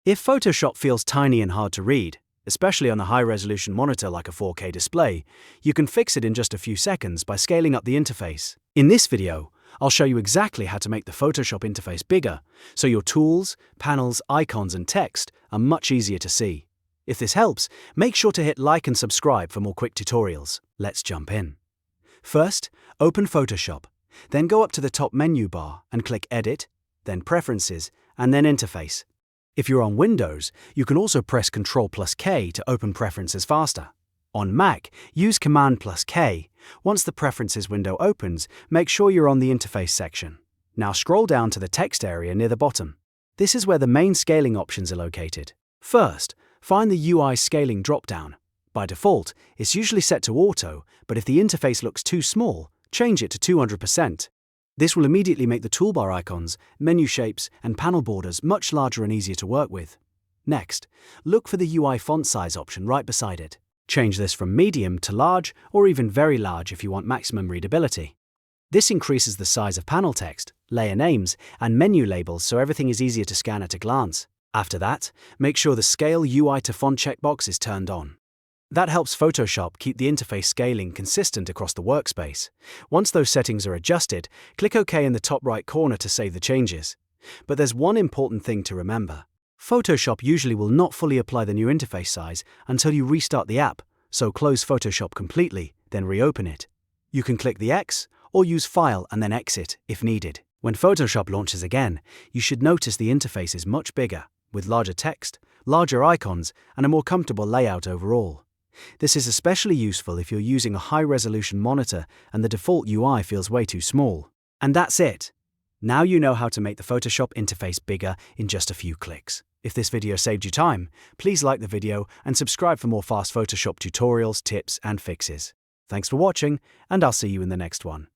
If Photoshop feels tiny and hard to read, especially on a high-resolution monitor like a 4K display, you can fix it in just a few seconds by scaling up the interface. In this video, I'll show you exactly how to make the Photoshop interface bigger, so your tools, panels, icons, and text are much easier to see. If this helps, make sure to hit like and subscribe for more quick tutorials. Let's jump in. First, open Photoshop, then go up to the top menu bar and click Edit, then Preferences, and then Interface. If you're on Windows, you can also press Ctrl+K to open Preferences faster. On Mac, use Command+K. Once the Preferences window opens, make sure you're on the Interface section. Now scroll down to the text area near the bottom. This is where the main scaling options are located. First, find the UI Scaling dropdown. By default, it's usually set to Auto, but if the interface looks too small, change it to 200%. This will immediately make the toolbar icons, menu shapes, and panel borders much larger and easier to work with. Next, look for the UI font size option right beside it. Change this from medium to large or even very large if you want maximum readability. This increases the size of panel text, layer names, and menu labels so everything is easier to scan at a glance. After that, make sure the Scale UI to Font checkbox is turned on. That helps Photoshop keep the interface scaling consistent across the workspace. Once those settings are adjusted, click OK in the top right corner to save the changes. But there's one important thing to remember. Photoshop usually will not fully apply the new interface size until you restart the app, so close Photoshop completely, then reopen it. You can click the X or use File and then Exit if needed. When Photoshop launches again, you should notice the interface is much bigger, with larger text, larger icons, and a more comfortable layout overall. This is especially useful if you're using a high-resolution monitor and the default UI feels way too small. And that's it! Now you know how to make the Photoshop interface bigger in just a few clicks. If this video saved you time, please like the video and subscribe for more fast Photoshop tutorials, tips, and fixes. Thanks for watching, and I'll see you in the next one.